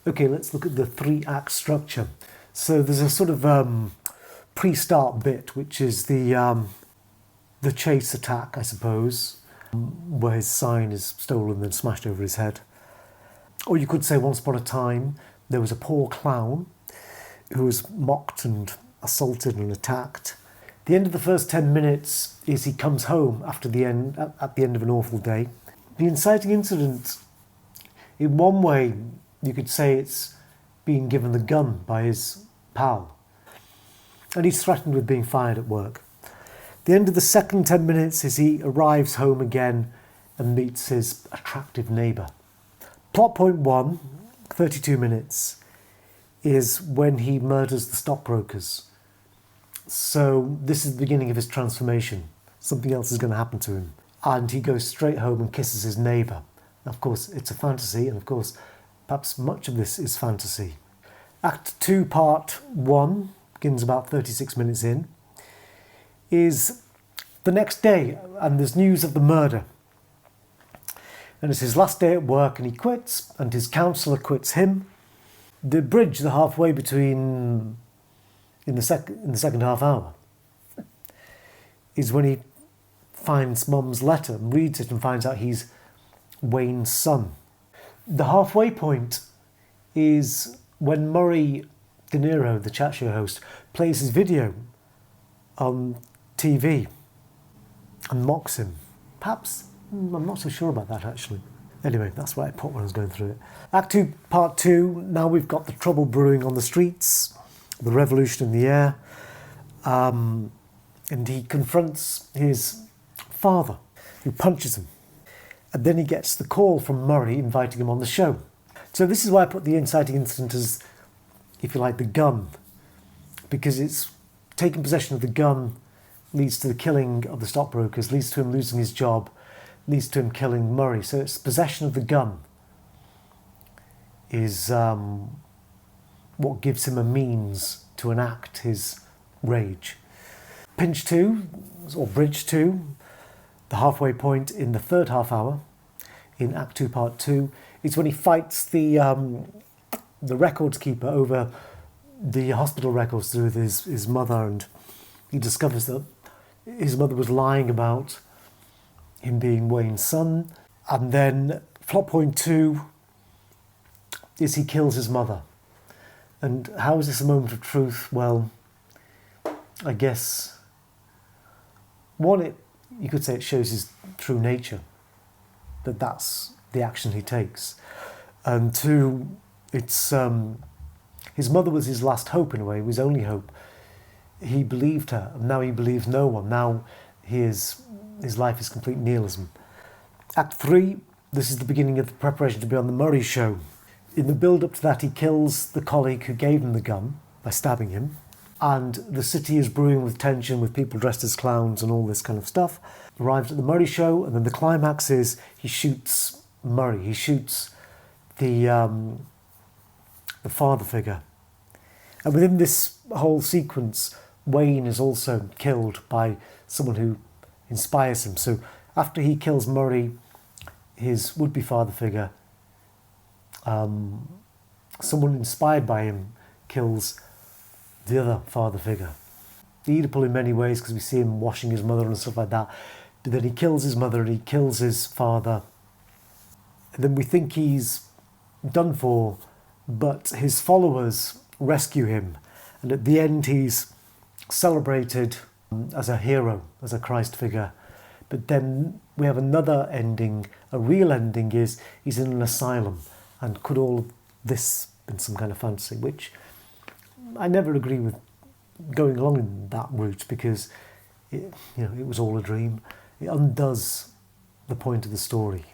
Okay, let's look at the 3-act structure. So there's a sort of pre-start bit, which is the chase attack, I suppose, where his sign is stolen and smashed over his head. Or you could say once upon a time there was a poor clown who was mocked and assaulted and attacked. The end of the first 10 minutes is he comes home after at the end of an awful day. The inciting incident, in one way, you could say it's being given the gun by his pal. And he's threatened with being fired at work. The end of the second 10 minutes is he arrives home again and meets his attractive neighbour. Plot point 1, 32 minutes, is when he murders the stockbrokers. So this is the beginning of his transformation. Something else is going to happen to him. And he goes straight home and kisses his neighbour. Of course, it's a fantasy, and of course, perhaps much of this is fantasy. Act 2, Part 1, begins about 36 minutes in, is the next day, and there's news of the murder. And it's his last day at work, and he quits, and his counsellor quits him. The bridge, the halfway between, in the second half hour, is when he finds Mum's letter and reads it and finds out he's Wayne's son. The halfway point is when Murray De Niro, the chat show host, plays his video on TV and mocks him. Perhaps, I'm not so sure about that actually. Anyway, that's what I put when I was going through it. Act 2, Part 2, now we've got the trouble brewing on the streets, the revolution in the air, and he confronts his father, who punches him. And then he gets the call from Murray inviting him on the show. So this is why I put the inciting incident as, if you like, the gun, because it's taking possession of the gun leads to the killing of the stockbrokers, leads to him losing his job, leads to him killing Murray. So it's possession of the gun is what gives him a means to enact his rage. Pinch 2, or Bridge 2, the halfway point in the third half hour, in Act 2, Part 2, is when he fights the records keeper over the hospital records with his mother, and he discovers that his mother was lying about him being Wayne's son. And then plot point 2 is he kills his mother. And how is this a moment of truth? Well, I guess, one, you could say it shows his true nature, that's the action he takes. And 2, it's his mother was his last hope in a way, his only hope. He believed her, and now he believes no one. Now his life is complete nihilism. Act 3, this is the beginning of the preparation to be on the Murray show. In the build-up to that, he kills the colleague who gave him the gun by stabbing him. And the city is brewing with tension, with people dressed as clowns and all this kind of stuff. Arrives at the Murray show, and then the climax is he shoots Murray. He shoots the father figure. And within this whole sequence, Wayne is also killed by someone who inspires him. So after he kills Murray, his would-be father figure, someone inspired by him kills the other father figure. Oedipal in many ways, because we see him washing his mother and stuff like that. But then he kills his mother and he kills his father. And then we think he's done for, but his followers rescue him. And at the end, he's celebrated as a hero, as a Christ figure. But then we have another ending. A real ending is he's in an asylum. And could all of this been some kind of fantasy, which I never agree with going along in that route, because it was all a dream. It undoes the point of the story.